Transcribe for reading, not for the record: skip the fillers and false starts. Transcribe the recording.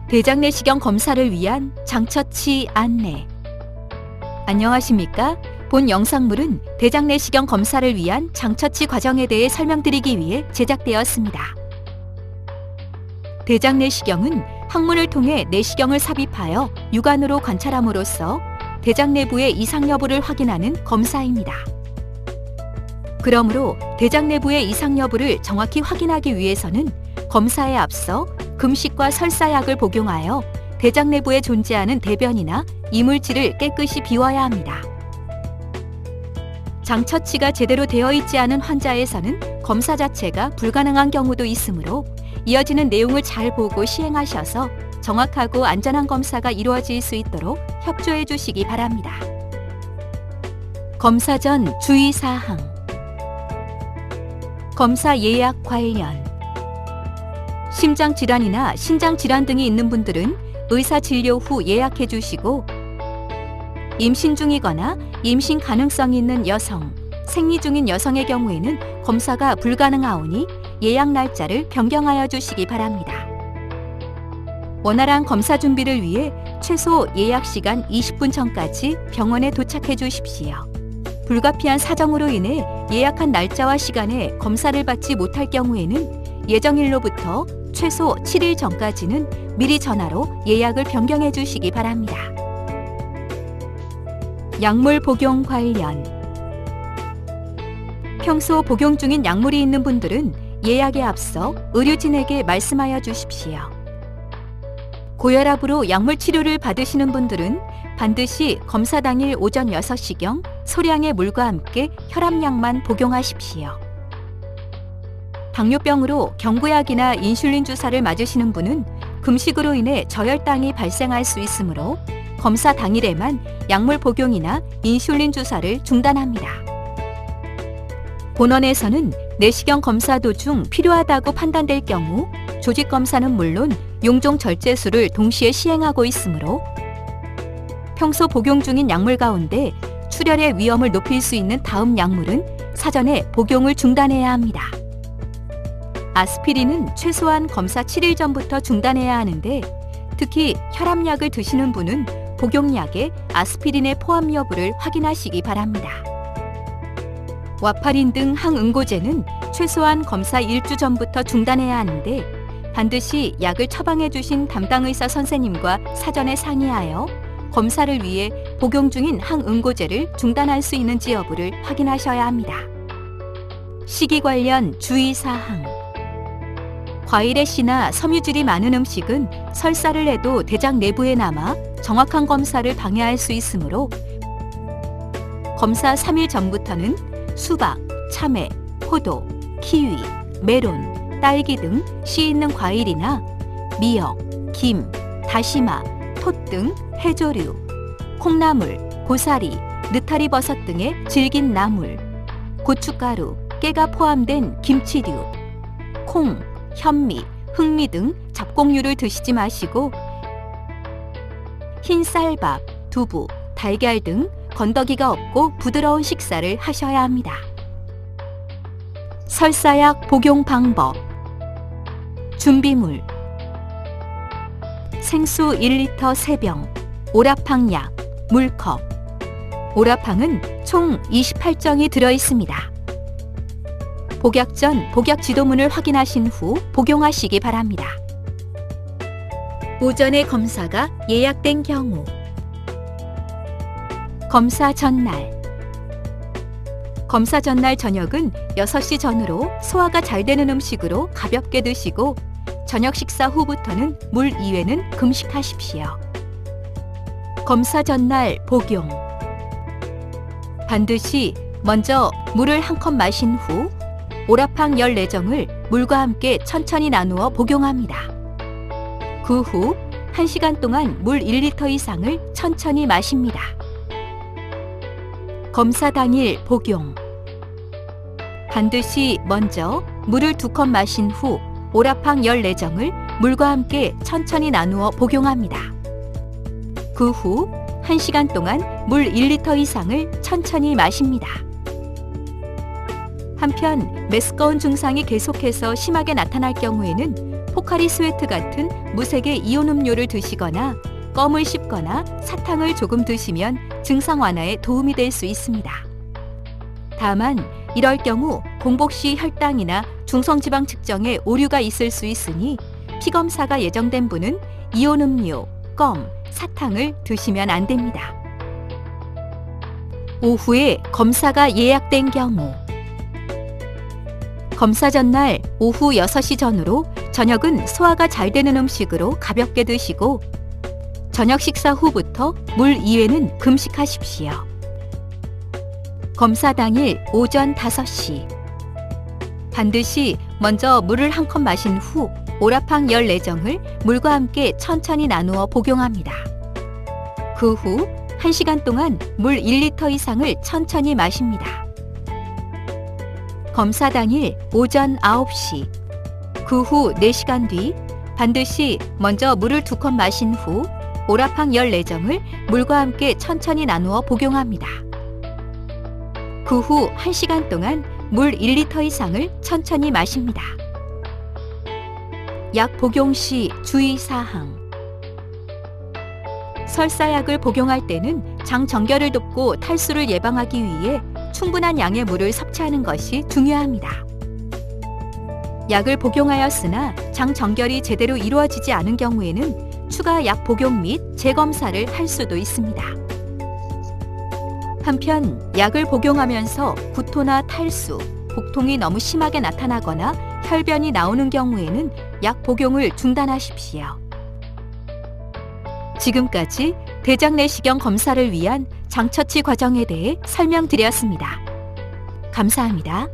대장내시경 검사를 위한 장처치 안내. 안녕하십니까? 본 영상물은 대장내시경 검사를 위한 장처치 과정에 대해 설명드리기 위해 제작되었습니다. 대장내시경은 항문을 통해 내시경을 삽입하여 육안으로 관찰함으로써 대장 내부의 이상 여부를 확인하는 검사입니다. 그러므로 대장 내부의 이상 여부를 정확히 확인하기 위해서는 검사에 앞서 금식과 설사약을 복용하여 대장 내부에 존재하는 대변이나 이물질을 깨끗이 비워야 합니다. 장처치가 제대로 되어 있지 않은 환자에서는 검사 자체가 불가능한 경우도 있으므로 이어지는 내용을 잘 보고 시행하셔서 정확하고 안전한 검사가 이루어질 수 있도록 협조해 주시기 바랍니다. 검사 전 주의사항. 검사 예약 관련. 심장질환이나 신장질환 등이 있는 분들은 의사 진료 후 예약해 주시고, 임신 중이거나 임신 가능성이 있는 여성, 생리 중인 여성의 경우에는 검사가 불가능하오니 예약 날짜를 변경하여 주시기 바랍니다. 원활한 검사 준비를 위해 최소 예약 시간 20분 전까지 병원에 도착해 주십시오. 불가피한 사정으로 인해 예약한 날짜와 시간에 검사를 받지 못할 경우에는 예정일로부터 최소 7일 전까지는 미리 전화로 예약을 변경해 주시기 바랍니다. 약물 복용 관련. 평소 복용 중인 약물이 있는 분들은 예약에 앞서 의료진에게 말씀하여 주십시오. 고혈압으로 약물 치료를 받으시는 분들은 반드시 검사 당일 오전 6시경 소량의 물과 함께 혈압약만 복용하십시오. 당뇨병으로 경구약이나 인슐린 주사를 맞으시는 분은 금식으로 인해 저혈당이 발생할 수 있으므로 검사 당일에만 약물 복용이나 인슐린 주사를 중단합니다. 본원에서는 내시경 검사 도중 필요하다고 판단될 경우 조직 검사는 물론 용종 절제술을 동시에 시행하고 있으므로 평소 복용 중인 약물 가운데 출혈의 위험을 높일 수 있는 다음 약물은 사전에 복용을 중단해야 합니다. 아스피린은 최소한 검사 7일 전부터 중단해야 하는데, 특히 혈압약을 드시는 분은 복용약에 아스피린의 포함 여부를 확인하시기 바랍니다. 와파린 등 항응고제는 최소한 검사 1주 전부터 중단해야 하는데, 반드시 약을 처방해 주신 담당 의사 선생님과 사전에 상의하여 검사를 위해 복용 중인 항응고제를 중단할 수 있는지 여부를 확인하셔야 합니다. 식이 관련 주의사항. 과일의 씨나 섬유질이 많은 음식은 설사를 해도 대장 내부에 남아 정확한 검사를 방해할 수 있으므로 검사 3일 전부터는 수박, 참외, 포도, 키위, 메론, 딸기 등 씨 있는 과일이나 미역, 김, 다시마, 톳 등 해조류, 콩나물, 고사리, 느타리 버섯 등의 질긴 나물, 고춧가루, 깨가 포함된 김치류, 콩, 현미, 흑미 등 잡곡류를 드시지 마시고 흰 쌀밥, 두부, 달걀 등 건더기가 없고 부드러운 식사를 하셔야 합니다. 설사약 복용 방법. 준비물. 생수 1리터 3병, 오라팡약, 물컵. 오라팡은 총 28정이 들어있습니다. 복약 전 복약 지도문을 확인하신 후 복용하시기 바랍니다. 오전에 검사가 예약된 경우. 검사 전날. 검사 전날 저녁은 6시 전후로 소화가 잘 되는 음식으로 가볍게 드시고 저녁 식사 후부터는 물 이외는 금식하십시오. 검사 전날 복용. 반드시 먼저 물을 한 컵 마신 후 오라팡 14정을 물과 함께 천천히 나누어 복용합니다. 그 후 1시간 동안 물 1리터 이상을 천천히 마십니다. 검사 당일 복용. 반드시 먼저 물을 2컵 마신 후 오라팡 14정을 물과 함께 천천히 나누어 복용합니다. 그 후 1시간 동안 물 1리터 이상을 천천히 마십니다. 한편 메스꺼운 증상이 계속해서 심하게 나타날 경우에는 포카리 스웨트 같은 무색의 이온 음료를 드시거나 껌을 씹거나 사탕을 조금 드시면 증상 완화에 도움이 될 수 있습니다. 다만 이럴 경우 공복 시 혈당이나 중성지방 측정에 오류가 있을 수 있으니 피검사가 예정된 분은 이온 음료, 껌, 사탕을 드시면 안 됩니다. 오후에 검사가 예약된 경우 검사 전날 오후 6시 전후로 저녁은 소화가 잘 되는 음식으로 가볍게 드시고 저녁 식사 후부터 물 이외는 금식하십시오. 검사 당일 오전 5시 반드시 먼저 물을 한 컵 마신 후 오라팡 14정을 물과 함께 천천히 나누어 복용합니다. 그 후 1시간 동안 물 1리터 이상을 천천히 마십니다. 검사 당일 오전 9시 그 후 4시간 뒤 반드시 먼저 물을 2컵 마신 후 오라팡 14정을 물과 함께 천천히 나누어 복용합니다. 그 후 1시간 동안 물 1리터 이상을 천천히 마십니다. 약 복용 시 주의사항 설사약을 복용할 때는 장 정결을 돕고 탈수를 예방하기 위해 충분한 양의 물을 섭취하는 것이 중요합니다. 약을 복용하였으나 장 정결이 제대로 이루어지지 않은 경우에는 추가 약 복용 및 재검사를 할 수도 있습니다. 한편 약을 복용하면서 구토나 탈수, 복통이 너무 심하게 나타나거나 혈변이 나오는 경우에는 약 복용을 중단하십시오. 지금까지 대장 내시경 검사를 위한 장처치 과정에 대해 설명드렸습니다. 감사합니다.